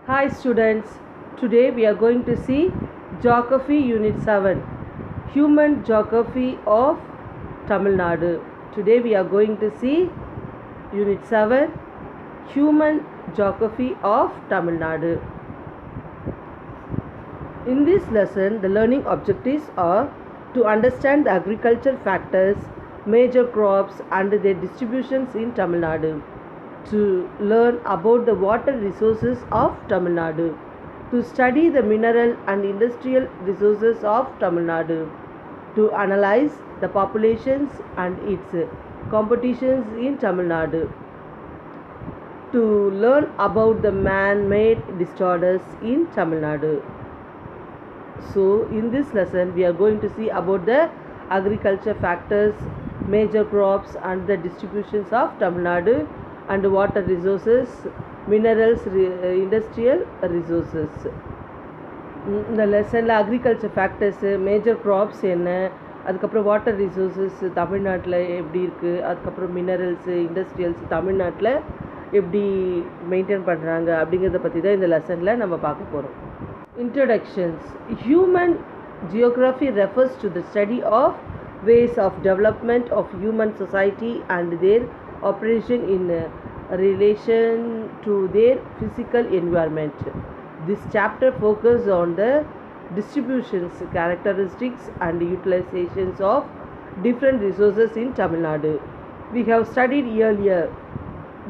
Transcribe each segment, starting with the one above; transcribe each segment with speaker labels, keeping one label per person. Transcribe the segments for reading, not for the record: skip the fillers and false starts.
Speaker 1: Hi students, today we are going to see Geography Unit 7, Human Geography of Tamil Nadu. Today we are going to see Unit 7, Human Geography of Tamil Nadu. In this lesson, the learning objectives are to understand the agriculture factors, major crops and their distributions in Tamil Nadu, to learn about the water resources of Tamil Nadu, to study the mineral and industrial resources of Tamil Nadu, to analyze the populations and its competitions in Tamil Nadu, to learn about the man-made disorders in Tamil Nadu. So in this lesson we are going to see about the agriculture factors, major crops and the distributions of Tamil Nadu, and water resources, minerals, industrial resources. இந்த லெசனில் agriculture factors, major crops என்ன, அதுக்கப்புறம் water resources தமிழ்நாட்டில் எப்படி இருக்குது, அதுக்கப்புறம் minerals, industrials தமிழ்நாட்டில் எப்படி மெயின்டைன் பண்ணுறாங்க அப்படிங்கிறத பற்றி தான் இந்த லெசனில் நம்ம பார்க்க போகிறோம். Introductions. Human geography refers to the study of ways of development of human society and their operation in relation to their physical environment. This chapter focuses on the distributions, characteristics and utilizations of different resources in Tamil Nadu. We have studied earlier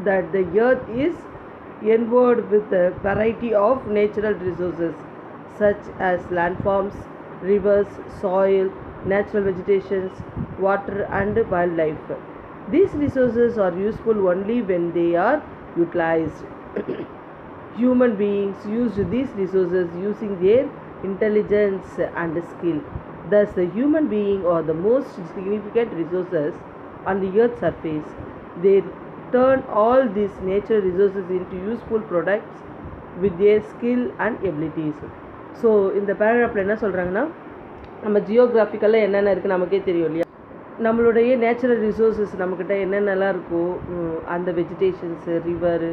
Speaker 1: that the earth is endowed with a variety of natural resources such as landforms, rivers, soil, natural vegetations, water and wildlife. These resources are useful only when they are utilized. Human beings use these resources using their intelligence and skill. Thus, the human being are the most significant resources on the earth's surface. They turn all these natural resources into useful products with their skill and abilities. So இந்த பேராகிராஃபில் என்ன சொல்கிறாங்கன்னா, நம்ம ஜியோகிராஃபிக்கலாக என்னென்ன இருக்குது நமக்கே தெரியும் இல்லையா, நம்மளுடைய நேச்சுரல் ரிசோர்ஸஸ் நம்மக்கிட்ட என்னென்னலாம் இருக்கோ அந்த வெஜிடேஷன்ஸு, ரிவரு,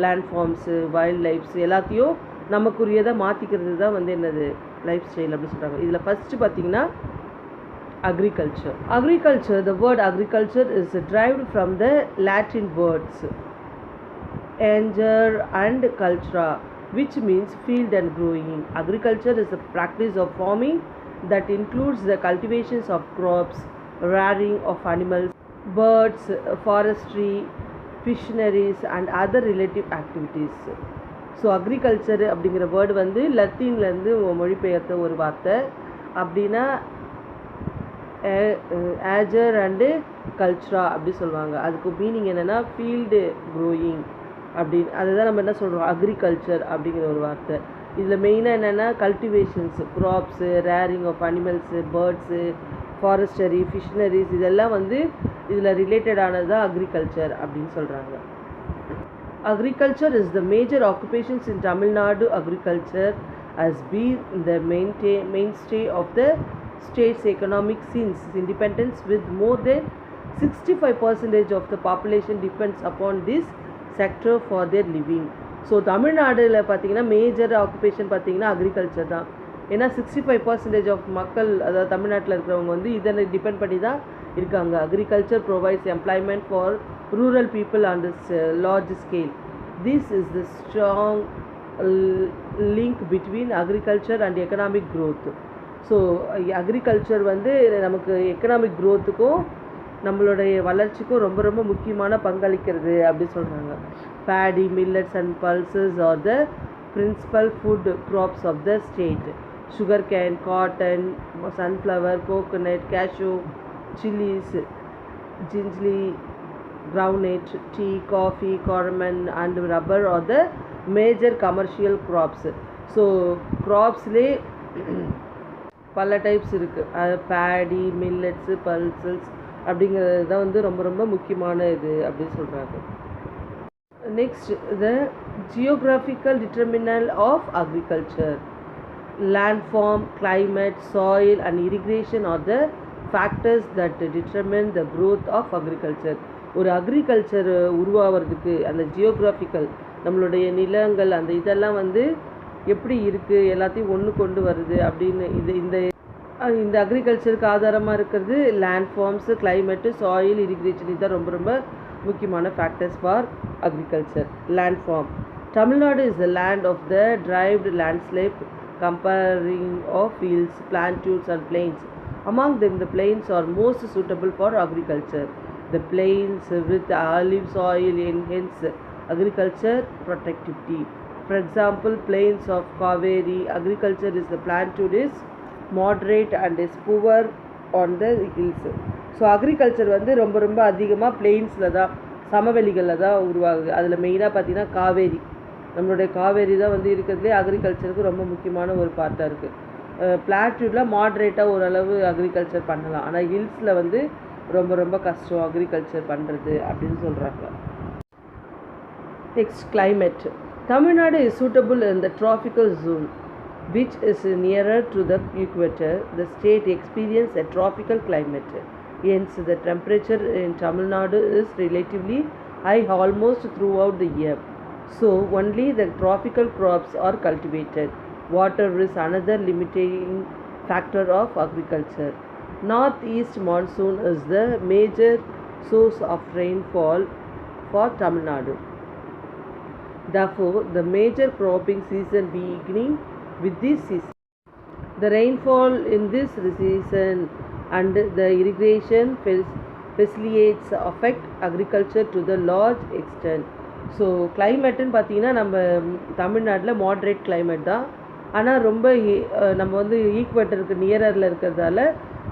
Speaker 1: லேண்ட்ஃபார்ம்ஸு, வைல்ட் லைஃப்ஸ் எல்லாத்தையும் நமக்குரியதை மாற்றிக்கிறது தான் வந்து என்னது லைஃப் ஸ்டைல் அப்படின்னு சொல்கிறாங்க. இதில் ஃபஸ்ட்டு பார்த்திங்கன்னா agriculture. Agriculture, the word agriculture is derived from the Latin words anger and cultura, which means field and growing. Agriculture is the practice of farming that includes the cultivations of crops, rearing of animals, birds, forestry, fisheries and other related activities. So agriculture அப்படிங்கிற word வந்து லத்தீன்லேருந்து மொழிபெயர்த்த ஒரு வார்த்தை. அப்படின்னா ஏஜர் and கல்ச்சுரா அப்படி சொல்லுவாங்க. அதுக்கு meaning என்னென்னா field growing அப்படின்னு. அதுதான் நம்ம என்ன சொல்கிறோம், அக்ரிகல்ச்சர் அப்படிங்கிற ஒரு வார்த்தை. இதில் மெயினாக என்னென்னா cultivations, crops, rearing of animals, birds, forestry, fisheries இதெல்லாம் வந்து இதில் ரிலேட்டடானது தான் அக்ரிகல்ச்சர் அப்படின்னு சொல்கிறாங்க. Agriculture is the major occupations in Tamil Nadu. Agriculture has been the mainstay of the state's economic since independence, with more than 65% of the population depends upon this sector for their living. So தமிழ்நாடுல பார்த்திங்கன்னா major occupation பார்த்திங்கன்னா agriculture தான். ஏன்னா 65% of மக்கள், அதாவது தமிழ்நாட்டில் இருக்கிறவங்க வந்து இதை டிபெண்ட் பண்ணி தான் இருக்காங்க. Agriculture provides employment for rural people on this large scale. This is the strong link between agriculture and economic growth. So agriculture வந்து நமக்கு எக்கனாமிக் க்ரோத்துக்கும் நம்மளுடைய வளர்ச்சிக்கும் ரொம்ப ரொம்ப முக்கியமான பங்களிக்கிறது அப்படி சொல்கிறாங்க. Paddy, millets and pulses are the principal food crops of the state. Sugar cane, cotton, sunflower, coconut, cashew, chillies, gingelly, groundnut, tea, coffee, cardamom and rubber are the major commercial crops. So க்ராப்ஸ்லே பல types இருக்குது. அது Bedi, millets, pulses அப்படிங்கிறது தான் வந்து ரொம்ப ரொம்ப முக்கியமான இது அப்படின்னு சொல்கிறாங்க. Next, the geographical determinant of agriculture. Landform, climate, soil and irrigation are the factors that determine the growth of agriculture. ஒரு அக்ரிகல்ச்சர் உருவாகிறதுக்கு அந்த ஜியோகிராஃபிக்கல் நம்மளுடைய நிலங்கள் அந்த இதெல்லாம் வந்து எப்படி இருக்குது, எல்லாத்தையும் ஒன்று கொண்டு வருது அப்படின்னு இந்த அக்ரிகல்ச்சருக்கு ஆதாரமாக இருக்கிறது land forms, climate, soil, irrigation. இதுதான் ரொம்ப ரொம்ப முக்கியமான factors for agriculture. Land form. Tamil Nadu is the land of the derived landscape comparing of fields, plateaus and plains. Among them, the plains are most suitable for agriculture. The plains with olive soil enhance agriculture productivity. For example, plains of Kaveri, agriculture is the plateau is moderate and is poor on the hills. So agriculture வந்து ரொம்ப ரொம்ப அதிகமாக பிளெயின்ஸில் தான், சமவெளிகளில் தான் உருவாகுது. அதில் மெயினாக பார்த்திங்கன்னா காவேரி, நம்மளுடைய காவேரி தான் வந்து இருக்கிறதுலே அக்ரிகல்ச்சருக்கு ரொம்ப முக்கியமான ஒரு பார்ட்டாக இருக்குது. பிளாட்யூவில் மாட்ரேட்டாக ஓரளவு அக்ரிகல்ச்சர் பண்ணலாம், ஆனால் ஹில்ஸில் வந்து ரொம்ப ரொம்ப கஷ்டம் அக்ரிகல்ச்சர் பண்ணுறது அப்படின்னு சொல்கிறாங்க. Next, climate. Tamil Nadu is suitable in the tropical zone which is nearer to the equator. The state experiences a tropical climate. Hence, the temperature in Tamil Nadu is relatively high almost throughout the year. So, only the tropical crops are cultivated. Water is another limiting factor of agriculture. Northeast monsoon is the major source of rainfall for Tamil Nadu. Therefore, the major cropping season beginning with this season. The rainfall in this season and the irrigation facilitates affect agriculture to the large extent. So கிளைமேட்டுன்னு பார்த்தீங்கன்னா நம்ம தமிழ்நாட்டில் moderate climate தான், ஆனால் ரொம்ப நம்ம வந்து ஈக்குவேட்டருக்கு நியரில் இருக்கிறதால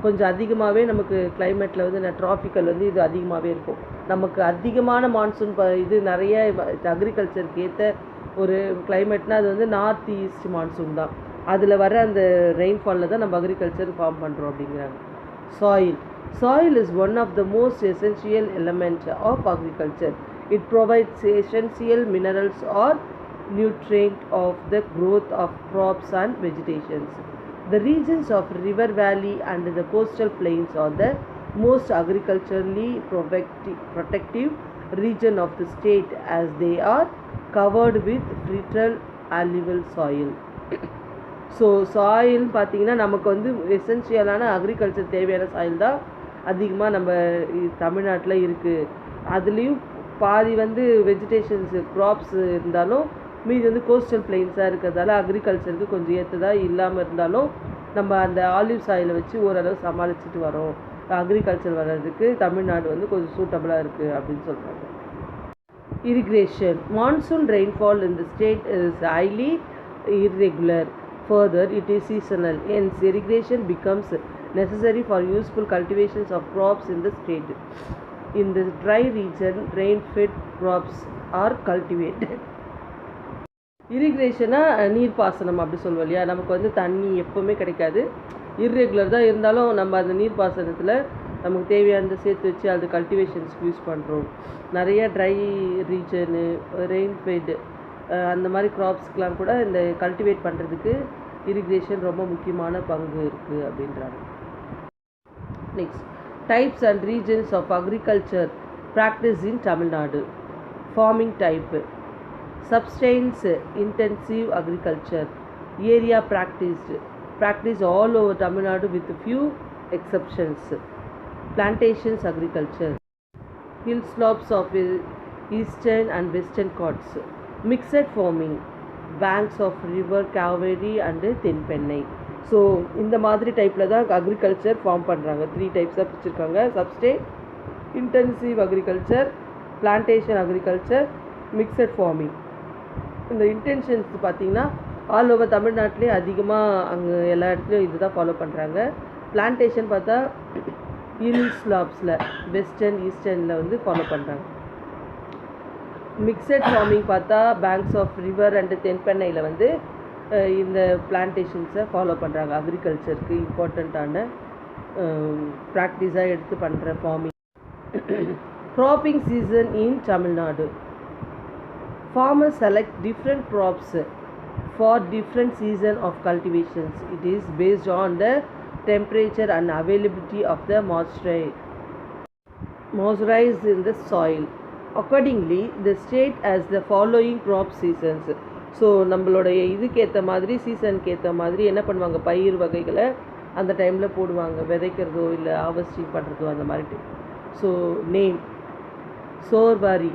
Speaker 1: கொஞ்சம் அதிகமாகவே நமக்கு கிளைமேட்டில் வந்து ட்ராபிக்கல் வந்து இது அதிகமாகவே இருக்கும். நமக்கு அதிகமான மான்சூன் இது நிறைய அக்ரிகல்ச்சருக்கு ஏற்ற ஒரு கிளைமேட்னால் அது வந்து நார்த் ஈஸ்ட் மான்சூன் தான். அதில் வர அந்த ரெயின்ஃபாலில் தான் நம்ம அக்ரிகல்ச்சர் ஃபார்ம் பண்ணுறோம் அப்படிங்கிறாங்க. Soil is one of the most essential element of agriculture. It provides essential minerals or nutrient of the growth of crops and vegetations. The regions of river valley and the coastal plains are the most agriculturally protective region of the state as they are covered with fertile alluvial soil. So soil பார்த்திங்கன்னா நமக்கு வந்து எசென்ஷியலான agriculture தேவையான soil தான் அதிகமாக நம்ம தமிழ்நாட்டில் இருக்குது. அதுலேயும் பாதி வந்து வெஜிடேஷன்ஸு க்ராப்ஸ் இருந்தாலும் மீதி வந்து கோஸ்டல் பிளெயின்ஸாக இருக்கிறதால அக்ரிகல்ச்சருக்கு கொஞ்சம் ஏற்றதாக இல்லாமல் இருந்தாலும் நம்ம அந்த ஆலிவ் சாயிலை வச்சு ஓரளவு சமாளிச்சுட்டு வரோம். அக்ரிகல்ச்சர் வர்றதுக்கு தமிழ்நாடு வந்து கொஞ்சம் சூட்டபுளாக இருக்குது அப்படின்னு சொல்கிறாங்க. Irrigation. Monsoon rainfall in the state is highly irregular. Further, it is seasonal. Hence, irrigation becomes necessary for useful cultivations of crops in the state. In the dry region, rain-fed crops are cultivated. இரிக்ரேஷனாக நீர்ப்பாசனம் அப்படி சொல்லுவோம் இல்லையா, நமக்கு வந்து தண்ணி எப்போவுமே கிடைக்காது, irregular தான் இருந்தாலும் நம்ம அந்த நீர்ப்பாசனத்தில் நமக்கு தேவையானதை சேர்த்து வச்சு அது கல்டிவேஷன்ஸ்க்கு யூஸ் பண்ணுறோம். நிறைய ட்ரை ரீஜனு, ரெயின்ஃபெட் அந்த மாதிரி க்ராப்ஸ்க்கெலாம் கூட இந்த கல்டிவேட் பண்ணுறதுக்கு இரிக்ரேஷன் ரொம்ப முக்கியமான பங்கு இருக்குது அப்படின்றாங்க. Next, types and regions of agriculture practiced in Tamil Nadu. Farming type: subsistence intensive agriculture. Area practiced all over Tamil Nadu with few exceptions. Plantations agriculture. Hill slopes of eastern and western Ghats. Mixed farming. Banks of river Kaveri and Tenpennai. So இந்த மாதிரி டைப்பில் தான் agriculture farm பண்ணுறாங்க. 3 டைப்ஸாக பிரிச்சுருக்காங்க: subsistence, intensive agriculture, plantation agriculture, mixed farming. இந்த intentions பார்த்திங்கன்னா all over தமிழ்நாட்டிலே அதிகமாக அங்கே எல்லா இடத்துலையும் இது தான் ஃபாலோ பண்ணுறாங்க. பிளான்டேஷன் பார்த்தா ஹில் ஸ்லாப்ஸில் வெஸ்டர்ன் ஈஸ்டர்னில் வந்து ஃபாலோ பண்ணுறாங்க. மிக்சட் ஃபார்மிங் பார்த்தா பேங்க்ஸ் ஆஃப் ரிவர் அண்டு தென்பெண்ணையில் வந்து இந்த பிளான்டேஷன்ஸை ஃபாலோ பண்ணுறாங்க. அக்ரிகல்ச்சருக்கு இம்பார்ட்டண்ட்டான ப்ராக்டிஸாக எடுத்து பண்ணுற farming. Cropping season in Tamil Nadu. Farmers select different crops for different season of cultivations. It is based on the temperature and availability of the moisture in the soil. Accordingly, the state has the following crop seasons. So நம்மளுடைய இதுக்கு ஏற்ற மாதிரி சீசனுக்கு ஏற்ற மாதிரி என்ன பண்ணுவாங்க, பயிர் வகைகளை அந்த டைமில் போடுவாங்க, விதைக்கிறதோ இல்லை ஹார்வெஸ்டிங் பண்ணுறதோ அந்த மாதிரி. ஸோ நேம் சோர்வாரி,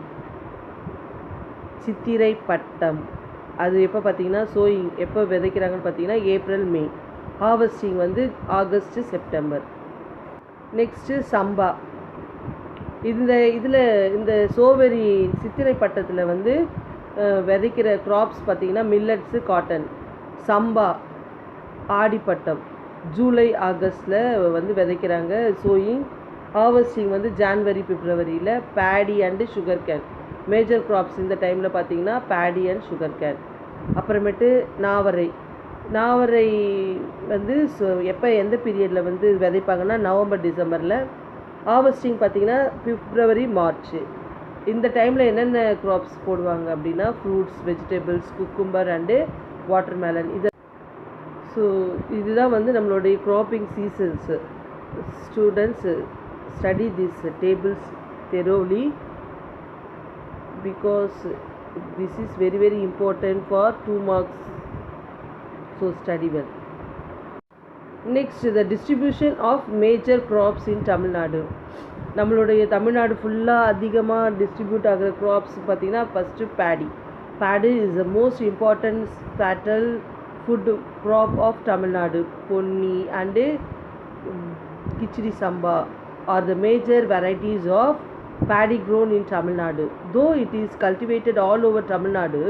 Speaker 1: சித்திரை பட்டம், அது எப்போ பார்த்தீங்கன்னா சோயிங் எப்போ விதைக்கிறாங்கன்னு பார்த்தீங்கன்னா ஏப்ரல் மே. ஹார்வெஸ்டிங் வந்து ஆகஸ்ட்டு செப்டம்பர். நெக்ஸ்ட்டு சம்பா. இந்த சோவரி சித்திரை பட்டத்தில் வந்து விதைக்கிற க்ராப்ஸ் பார்த்திங்கன்னா மில்லட்ஸு, காட்டன். சம்பா ஆடிப்பட்டம் ஜூலை ஆகஸ்டில் வந்து விதைக்கிறாங்க, சோயிங். ஹார்வெஸ்டிங் வந்து ஜான்வரி பிப்ரவரியில். Bedi and sugar cane major crops இந்த டைமில் பார்த்திங்கன்னா பேடி அண்ட் சுகர் கேன். அப்புறமேட்டு நாவரை வந்து எப்போ எந்த பீரியடில் வந்து விதைப்பாங்கன்னா நவம்பர் டிசம்பரில். ஹார்வெஸ்டிங் பார்த்திங்கன்னா பிப்ரவரி மார்ச். இந்த டைமில் என்னென்ன க்ராப்ஸ் போடுவாங்க அப்படின்னா fruits, vegetables, cucumber and watermelon. இதுதான் வந்து நம்மளுடைய cropping seasons. Students study this tables thoroughly because this is very very important for 2 marks, so study well. Next, the distribution of major crops in Tamil Nadu. நம்மளுடைய தமிழ்நாடு ஃபுல்லாக அதிகமாக distribute ஆகிற crops பார்த்திங்கன்னா first paddy is the most important staple food crop of Tamil Nadu. Ponni and Kichadi Samba are the major varieties of paddy grown in Tamil Nadu. Though it is cultivated all over Tamil Nadu,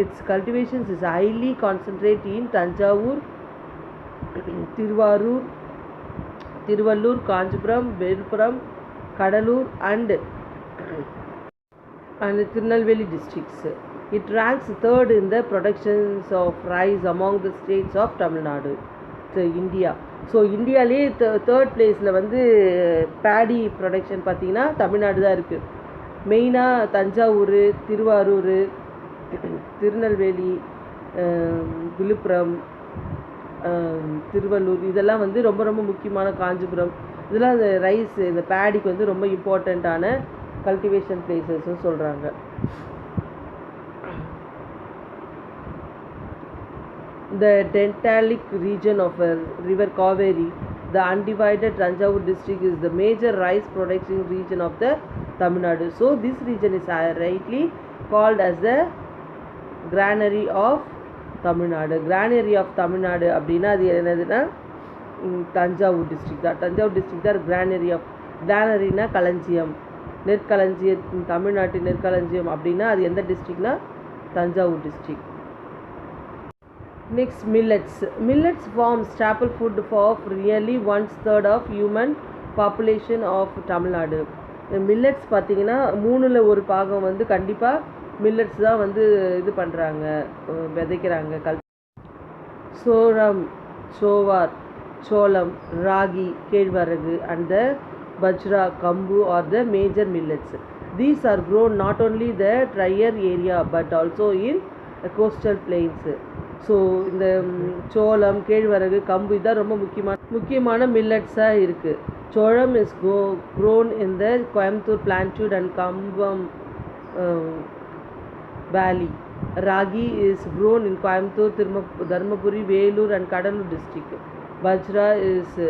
Speaker 1: its cultivations is highly concentrated in Tanjavur, Tiruvallur, Kanchipuram, Viluppuram, Kadalur and Tirunelveli districts. It ranks third in the productions of rice among the states of Tamil Nadu. India. So இந்தியாவிலே third பிளேஸில் வந்து Bedi production பார்த்திங்கன்னா தமிழ்நாடு தான் இருக்குது. மெயினாக தஞ்சாவூர், திருவாரூர், திருநெல்வேலி, விழுப்புரம், திருவள்ளூர் இதெல்லாம் வந்து ரொம்ப ரொம்ப முக்கியமான, காஞ்சிபுரம் இதெல்லாம் அந்த ரைஸ் இந்த பேடிக்கு வந்து ரொம்ப இம்பார்ட்டண்ட்டான கல்டிவேஷன் பிளேசஸ்ன்னு சொல்கிறாங்க. The Dentalic region of river Kaveri, the undivided Tanjavur district is the major rice producing region of the Tamil Nadu. So this region is rightly called as the granary of Tamil Nadu. Granary of Tamil Nadu அப்படின்னா அது என்னதுன்னா Thanjavur district தான். Thanjavur district தான் கிரானரினா களஞ்சியம், நெற்களஞ்சியம், தமிழ்நாட்டு நெற்களஞ்சியம் அப்படின்னா அது எந்த டிஸ்ட்ரிக்ட்னா Thanjavur district. Next, millets. Millets form staple food for nearly 1/3 of human population of Tamil Nadu. Millets பார்த்திங்கன்னா 3ல் 1 பாகம் வந்து கண்டிப்பாக மில்லட்ஸ் தான் வந்து இது பண்ணுறாங்க, விதைக்கிறாங்க. சோளம், சோவார், சோளம், ராகி, கேழ்வரகு and the bajra, kambu are the major millets. These are grown not only the drier area but also in coastal plains. So இந்த சோளம், கேழ்வரகு, கம்பு இதான் ரொம்ப முக்கியமான மில்லட்ஸாக இருக்குது. Cholam is grown in the Coimbatore, பிளான்ட்யூட் and Kambam valley. Ragi is grown in Coimbatore, Dharmapuri, Vellore and Cuddalore district. Bajra is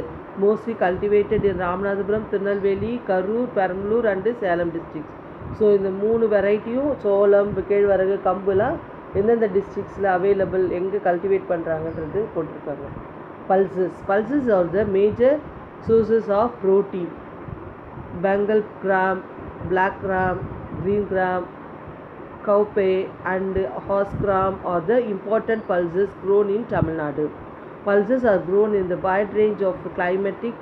Speaker 1: mostly cultivated in Ramanathapuram, Tirunelveli, Karur, Perambalur and Salem districts. So இந்த 3 வெரைட்டியும் சோளம், கேழ்வரகு, கம்புலாம் எந்தெந்த டிஸ்ட்ரிக்ஸில் அவைலபிள், எங்கே கல்டிவேட் பண்ணுறாங்கன்றது போட்டிருக்காங்க. Pulses are the major sources of protein. Bengal gram, black gram, green gram, cowpea and horse gram are the important pulses grown in Tamil Nadu. Pulses are grown in the wide range of climatic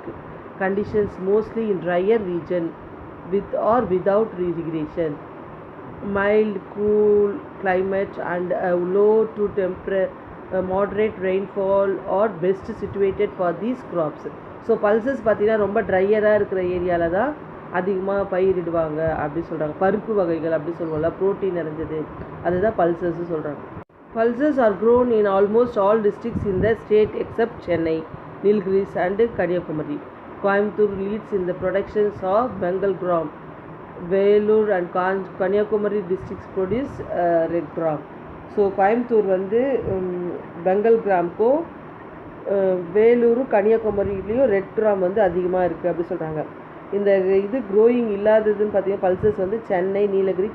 Speaker 1: conditions, mostly in drier region with or without irrigation. Mild, cool climate and low to moderate rainfall are best situated for these crops. So pulses பார்த்திங்கன்னா ரொம்ப ட்ரையராக இருக்கிற ஏரியாவில் தான் அதிகமாக பயிரிடுவாங்க அப்படி சொல்கிறாங்க. பருப்பு வகைகள் அப்படி சொல்லுவோம்ல, ப்ரோட்டீன் நிறைஞ்சது, அதுதான் பல்சஸ்ன்னு சொல்கிறாங்க. Pulses are grown in almost all districts in the state except Chennai, Nilgiris and Kanyakumari. Coimbatore leads in the productions of Bengal gram, Vellore and Kanyakumari districts produce red gram. So Coimbatore வந்து Bengal கிராம்க்கும் Vellore கன்னியாகுமரியிலையும் red gram வந்து அதிகமாக இருக்குது அப்படி சொல்கிறாங்க. இந்த இது growing இல்லாததுன்னு பார்த்தீங்கன்னா pulses வந்து சென்னை, நீலகிரி,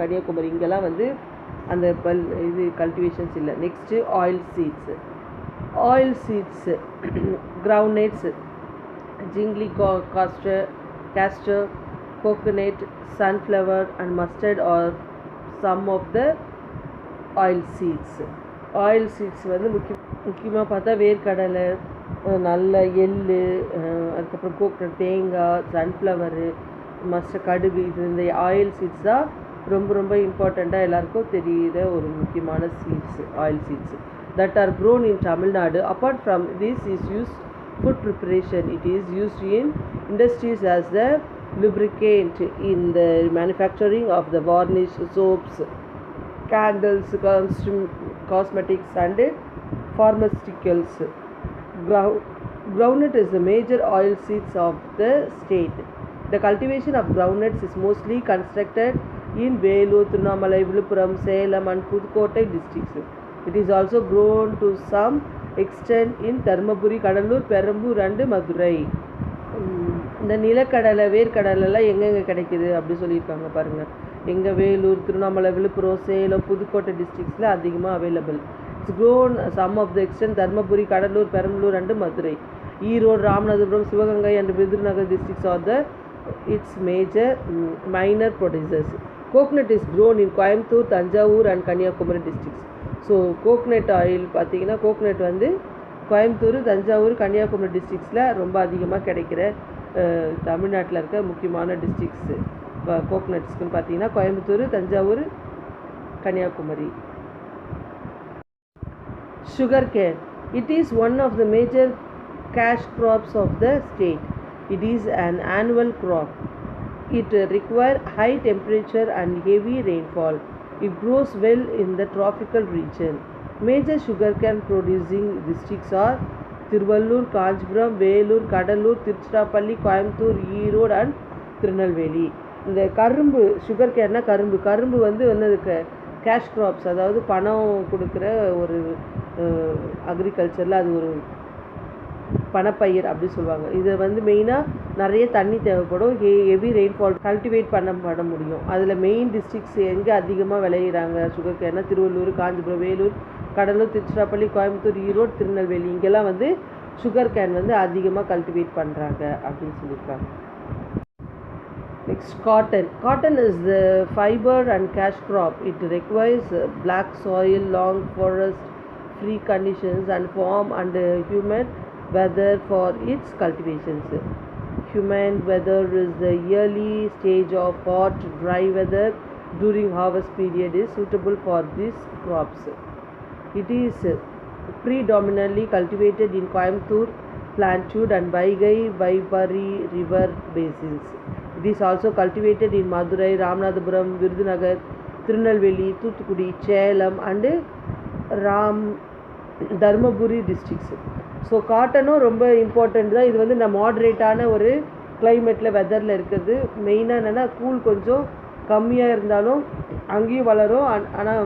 Speaker 1: கன்னியாகுமரி இங்கெல்லாம் வந்து அந்த இது கல்டிவேஷன்ஸ் இல்லை. Next oil seeds groundnuts gingelly, castor, coconut, sunflower and mustard are some of the oil seeds. வந்து முக்கியமாக பார்த்தா வேர்க்கடலை, நல்ல எள்ளு, அதுக்கப்புறம் கோகனட், தேங்காய், சன்ஃப்ளவரு, மஸ்டர்ட், கடுகு, இது இந்த ஆயில் சீட்ஸ் தான் ரொம்ப இம்பார்ட்டண்ட்டாக எல்லாருக்கும் தெரியுற ஒரு முக்கியமான seeds. Oil seeds that are grown in Tamil Nadu. Apart from this is used food preparation. It is used in industries as the lubricant in the manufacturing of the varnish, soaps, candles, cosmetics and pharmaceuticals. Groundnut is the major oil seeds of the state. The cultivation of groundnuts is mostly constructed in Vellore, Tirunnamalai, Viluppuram, Salem and Pudukkottai districts. It is also grown to some extent in Dharmaburi, Kadalur, Perambur and Madurai. இந்த நிலக்கடலை, வேர்க்கடலைலாம் எங்கெங்கே கிடைக்கிது அப்படி சொல்லியிருக்காங்க பாருங்கள். எங்கள் வேலூர், திருவண்ணாமலை, விழுப்புரம், சேலம், புதுக்கோட்டை டிஸ்ட்ரிக்ஸில் அதிகமாக available. It's grown some of the extent Dharmapuri, Cuddalore, Perambalur and Madurai. Erode, Ramanathapuram, Sivaganga and Virudhunagar districts are the its minor producers. Coconut is grown in Coimbatore, Tanjavur and Kanyakumari districts. So coconut oil பார்த்திங்கன்னா கோக்னட் வந்து கோயம்புத்தூர், தஞ்சாவூர், கன்னியாகுமரி டிஸ்ட்ரிக்ஸில் ரொம்ப அதிகமாக கிடைக்கிற தமிழ்நாட்டில் இருக்க முக்கியமான டிஸ்ட்ரிக்ஸு கோக்னட்ஸ்க்குன்னு பார்த்தீங்கன்னா Coimbatore, Thanjavur, Kanyakumari. Sugar cane. It is one of the major cash crops of the state. It is an annual crop. It requires high temperature and heavy rainfall. It grows well in the tropical region. Major sugarcane producing districts are Tiruvallur, Kanchipuram, Vellore, Kadalur, Tiruchirappalli, Coimbatore, Erode and Tirunelveli. இந்த கரும்பு, sugar கேன்னா கரும்பு வந்து என்னதுக்கு cash crops, அதாவது பணம் கொடுக்குற ஒரு அக்ரிகல்ச்சரில் அது ஒரு பணப்பயிர் அப்படி சொல்லுவாங்க. இதை வந்து மெயினாக நிறைய தண்ணி தேவைப்படும், ஹெவி ரெயின்ஃபால் கல்டிவேட் பண்ண முடியும். அதில் மெயின் டிஸ்ட்ரிக்ஸ் எங்கே அதிகமாக விளையிறாங்க சுகர் கேன்னா திருவள்ளூர், காஞ்சிபுரம், வேலூர், கடலூர், திருச்சிராப்பள்ளி, கோயம்புத்தூர், ஈரோடு, திருநெல்வேலி இங்கெல்லாம் வந்து சுகர் கேன் வந்து அதிகமாக கல்டிவேட் பண்ணுறாங்க அப்படின்னு சொல்லியிருக்காங்க. Next, cotton is the fiber and cash crop. It requires black soil, long forest free conditions and warm and humid weather for its cultivations. Humid weather is the early stage of hot dry weather during harvest period is suitable for these crops. It is predominantly cultivated in Coimbatore, Plancute and Vaigai river basins. It is also cultivated in Madurai, Ramanathapuram, Virudunagar, Tirunelveli, Thuthukudi, Salem and Dharmaburi districts. So காட்டனும் ரொம்ப important தான். இது வந்து நான் மாட்ரேட்டான ஒரு கிளைமேட்டில் வெதரில் இருக்கிறது. மெயினாக என்னென்னா கூல் கொஞ்சம் கம்மியாக இருந்தாலும் அங்கேயும் வளரும், ஆனால்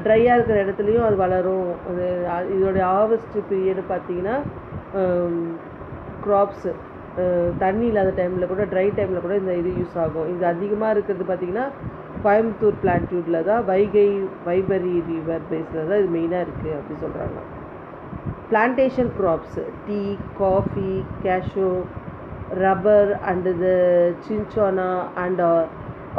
Speaker 1: ட்ரையாக இருக்கிற இடத்துலையும் அது வளரும். இதோடைய ஹார்வெஸ்ட் பீரியடு பார்த்திங்கன்னா க்ராப்ஸு தண்ணி இல்லாத டைமில் கூட, ட்ரை டைமில் கூட இந்த இது யூஸ் ஆகும். இது அதிகமாக இருக்கிறது பார்த்திங்கன்னா கோயம்புத்தூர் பிளான்டியூட்டில் தான், வைபரி ரிவர் பேஸில் தான் இது மெயினாக இருக்குது அப்படி சொல்கிறாங்க. Plantation crops, tea, coffee, cashew, rubber and the cinchona and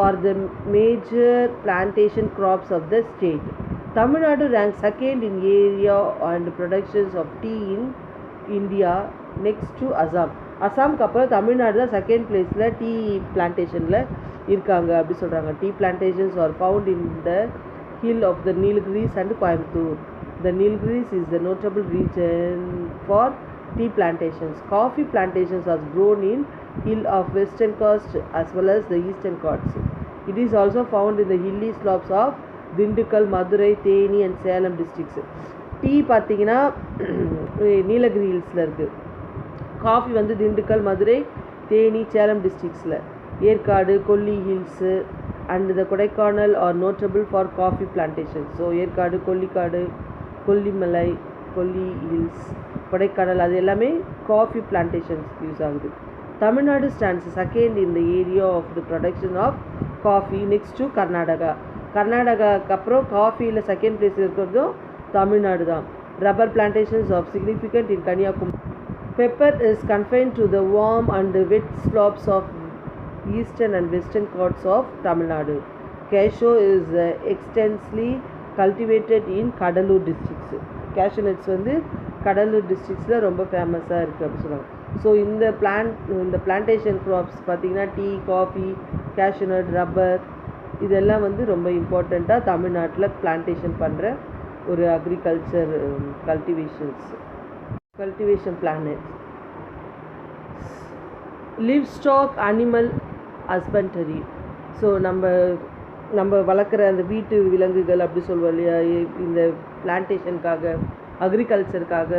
Speaker 1: are the major plantation crops of the state. Tamil Nadu ranks second in area and productions of tea in India next to Assam. அசாம்க்கு அப்புறம் தமிழ்நாடு தான் second பிளேஸில் tea பிளான்டேஷனில் இருக்காங்க அப்படி சொல்கிறாங்க. Tea plantations are found in the hill of the Nilgiris and Coimbatore. The Nilgiris is the notable region for tea plantations. Coffee plantations are grown in hill of western coast as well as the eastern coast. It is also found in the hilly slopes of Dindigul, Madurai, Theni and Salem districts. Tea பார்த்திங்கன்னா நீலகிரி ஹில்ஸில் இருக்குது. Coffee வந்து திண்டுக்கல், மதுரை, தேனி, சேலம் டிஸ்ட்ரிக்ஸில். Yercaud, Kolli hills and the Kodaikanal are notable for coffee plantations. So Yercaud, Kollikadu, Kollimalai, Kolli hills, Kodaikanal அது எல்லாமே coffee plantations use ஆகுது. Tamil Nadu stands second in the area of the production of coffee next to Karnataka. கர்நாடகாவுக்கு அப்புறம் காஃபியில் செகண்ட் பிளேஸ் இருக்கிறதும் தமிழ்நாடு தான். Rubber plantations of significant in Kanyakumari. Pepper is confined to the warm and wet slopes of eastern and western coasts of Tamil Nadu. Cashew is extensively cultivated in Kadalur districts. Cashew nuts வந்து கடலூர் டிஸ்ட்ரிக்ஸில் ரொம்ப ஃபேமஸாக இருக்குது அப்படின்னு சொல்லுவாங்க. So இந்த plantation crops பார்த்திங்கன்னா tea, coffee, cashew nut, rubber இதெல்லாம் வந்து ரொம்ப இம்பார்ட்டண்ட்டாக தமிழ்நாட்டில் பிளான்டேஷன் பண்ணுற ஒரு agriculture cultivation planet. Livestock animal husbandry. So நம்ம வளர்க்குற அந்த வீட்டு விலங்குகள் அப்படி சொல்லுவோம் இல்லையா, இந்த பிளான்டேஷனுக்காக அக்ரிகல்ச்சருக்காக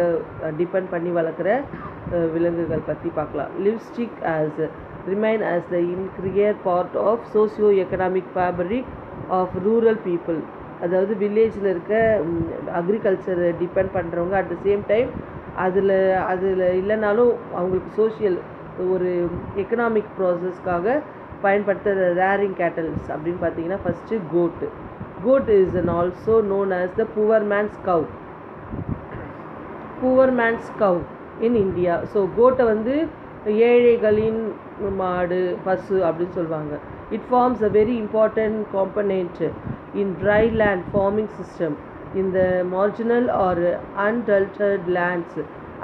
Speaker 1: டிபெண்ட் பண்ணி வளர்க்குற விலங்குகள் பற்றி பார்க்கலாம். லிவ்ஸ்டிக் remain as the integral part of socio-economic fabric of rural people. அதாவது வில்லேஜில் இருக்க அக்ரிகல்ச்சரை டிபெண்ட் பண்ணுறவங்க அட் த சேம் டைம் அதில் இல்லைனாலும் அவங்களுக்கு சோஷியல் ஒரு எக்கனாமிக் ப்ராசஸ்க்காக பயன்படுத்துகிற ரேரிங் கேட்டல்ஸ் அப்படின்னு பார்த்தீங்கன்னா first goat is and also known as the poor man's cow in India. So கோட்டை வந்து ஏழைகளின் மாடு, பசு அப்படின்னு சொல்லுவாங்க. It forms a very important component in dry land farming system in the marginal or uncultured lands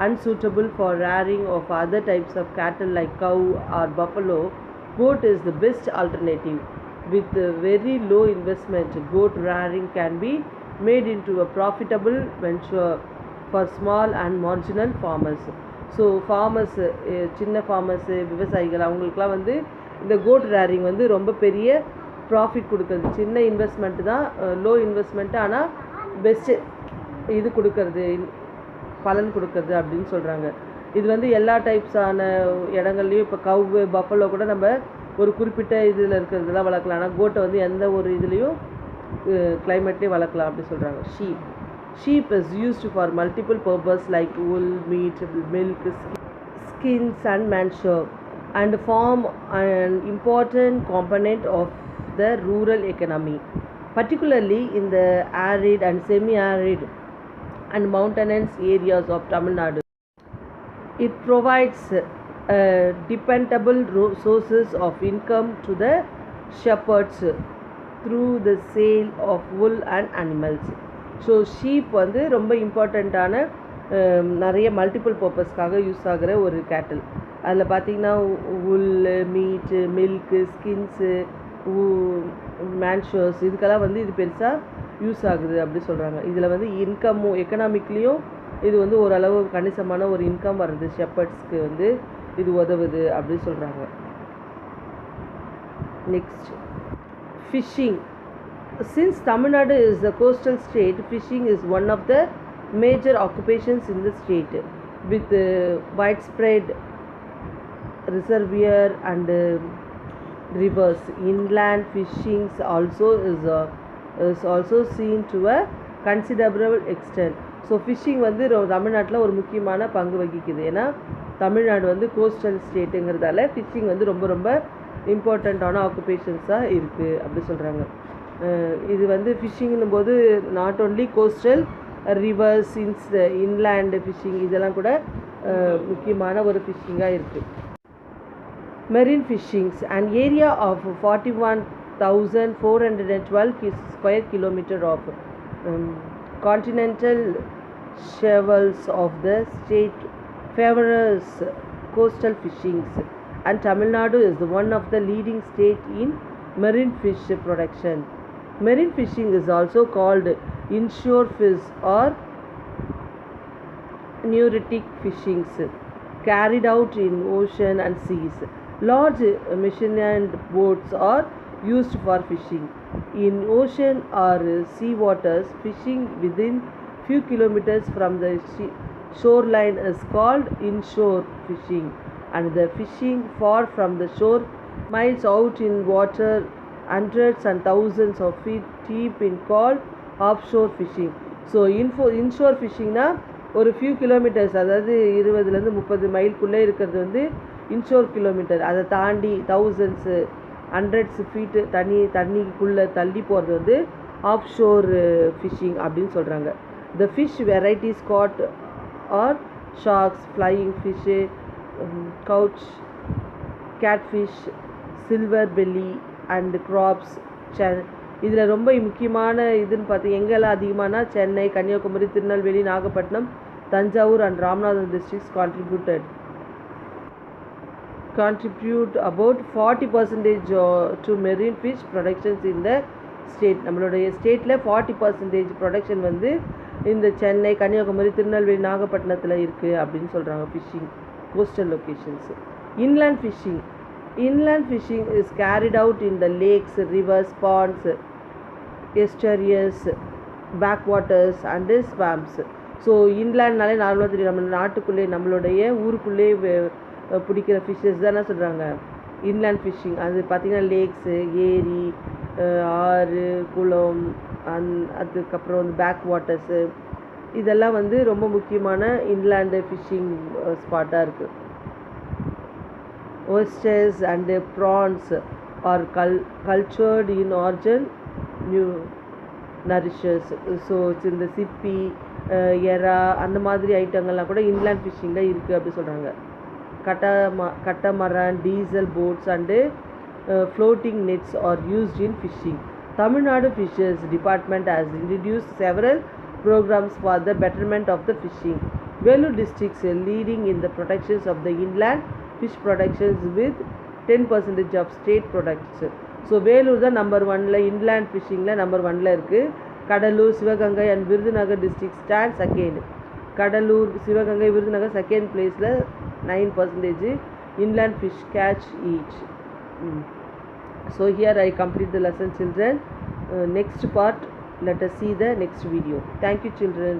Speaker 1: unsuitable for rearing of other types of cattle like cow or buffalo. Goat is the best alternative. With very low investment, goat rearing can be made into a profitable venture for small and marginal farmers. So சின்ன farmers, விவசாயிகள் அவங்களுக்குலாம் வந்து இந்த code rearing வந்து ரொம்ப பெரிய profit கொடுக்குறது. சின்ன இன்வெஸ்ட்மெண்ட்டு தான், லோ இன்வெஸ்ட்மெண்ட்டு, ஆனால் பெஸ்ட்டு இது கொடுக்கறது, பலன் கொடுக்கறது அப்படின்னு சொல்கிறாங்க. இது வந்து எல்லா டைப்ஸான இடங்கள்லையும் இப்போ கவு, பஃபலோ கூட நம்ம ஒரு குறிப்பிட்ட இதில் இருக்கிறதுலாம் வளர்க்கலாம். ஆனால் கோட்டை வந்து எந்த ஒரு இதுலேயும் கிளைமேட்லேயும் வளர்க்கலாம் அப்படி சொல்கிறாங்க. Sheep is used for multiple purposes like wool, meat, milk, skins and manure, and form an important component of the rural economy, particularly in the arid and semi-arid and mountainous areas of Tamil Nadu. It provides dependable sources of income to the shepherds through the sale of wool and animals. So sheep வந்து ரொம்ப இம்பார்ட்டண்ட்டான நிறைய multiple பர்பஸ்க்காக use ஆகிற ஒரு கேட்டில். அதில் பார்த்திங்கன்னா உல், மீட்டு, மில்க்கு, ஸ்கின்ஸு, மேன்ஷோர்ஸ் இதுக்கெல்லாம் வந்து இது பெருசாக யூஸ் ஆகுது அப்படி சொல்கிறாங்க. இதில் வந்து இன்கம்மும் எக்கனாமிக்லேயும் இது வந்து ஓரளவு கணிசமான ஒரு இன்கம் வருது, ஷெப்பர்ட்ஸ்க்கு வந்து இது உதவுது அப்படி சொல்கிறாங்க. Next, fishing. Since Tamil Nadu is a coastal state, fishing is one of the major occupations in the state, with widespread reservoir and rivers. Inland fishing is also seen to a considerable extent. So fishing வந்து தமிழ்நாட்டில் ஒரு முக்கியமான பங்கு வகிக்குது. ஏன்னா தமிழ்நாடு வந்து coastal ஸ்டேட்டுங்கிறதால fishing வந்து ரொம்ப ரொம்ப இம்பார்ட்டண்ட்டான ஆக்குபேஷன்ஸாக இருக்குது அப்படி சொல்கிறாங்க. இது வந்து ஃபிஷ்ஷிங்னும் போது not only coastal, rivers, inland fishing இதெல்லாம் கூட முக்கியமான ஒரு ஃபிஷ்ஷிங்காக இருக்குது. Marine fishings and area of 41,412 square kilometre of continental shelves of the state favors coastal fishings, and Tamil Nadu is one of the leading state in marine fish production. Marine fishing is also called inshore fish or neurotic fishings, carried out in ocean and seas. Large machined boats are used for fishing in ocean or sea waters. Fishing within few kilometers from the shoreline is called inshore fishing, and the fishing far from the shore miles out in water, hundreds and thousands of feet deep in called offshore fishing. So inshore ஃபிஷிங்னா ஒரு few kilometres, அதாவது 20 to 30 மைல்குள்ளே இருக்கிறது வந்து ensure kilometre. அதை தாண்டி தௌசண்ட்ஸு hundreds feet தண்ணிக்குள்ளே தள்ளி போகிறது வந்து ஆஃப் ஷோர் ஃபிஷிங் அப்படின்னு சொல்கிறாங்க. The fish varieties caught are sharks, flying fish, கவுச், catfish, silver belly and crabs. இதில் ரொம்ப முக்கியமான இதுன்னு பார்த்திங்க எங்கெல்லாம் அதிகமானா Chennai, Kanyakumari, Tirunelveli, Nagapattinam, Thanjavur and Ramanathapuram districts contribute about 40% to marine fish productions in the state. நம்மளுடைய ஸ்டேட்டில் 40% ப்ரொடக்ஷன் வந்து இந்த சென்னை, கன்னியாகுமரி, திருநெல்வேலி, நாகப்பட்டினத்தில் இருக்குது அப்படின்னு சொல்கிறாங்க. Fishing coastal locations. Inland fishing is carried out in the lakes, rivers, ponds, estuaries, back waters and swamps. So இன்லேண்ட்னாலே நார்மலாக தெரியும், நம்ம நாட்டுக்குள்ளே நம்மளுடைய ஊருக்குள்ளே பிடிக்கிற ஃபிஷ்ஷஸ் தான் என்ன சொல்கிறாங்க இன்லேண்ட் ஃபிஷ்ஷிங். அது பார்த்திங்கன்னா லேக்ஸு, ஏரி, ஆறு, குளம், அதுக்கப்புறம் வந்து பேக் வாட்டர்ஸு, இதெல்லாம் வந்து ரொம்ப முக்கியமான இன்லேண்டு ஃபிஷ்ஷிங் ஸ்பாட்டாக இருக்குது. oysters and prawns are cultured in origin new nourishes. So இந்த சிப்பி, எறா அந்த மாதிரி ஐட்டங்கள்லாம் கூட இன்லேண்ட் ஃபிஷ்ஷிங்கில் இருக்குது அப்படி சொல்கிறாங்க. catamaran, diesel boats and floating nets are used in fishing. Tamil Nadu Fisheries Department has introduced several programs for the betterment of the fishing. Vellore districts leading in the protections of the inland fish productions with 10% of state products. So Vellore தான் number 1ல inland ஃபிஷ்ஷிங்கில் number 1ல இருக்குது. Cuddalore, Sivaganga and Virudhunagar district stand second. Cuddalore, Sivaganga, Virudhunagar second பிளேஸில் 9% inland fish catch each. So here I complete the lesson, children. Next part, let us see the next video. Thank you, children.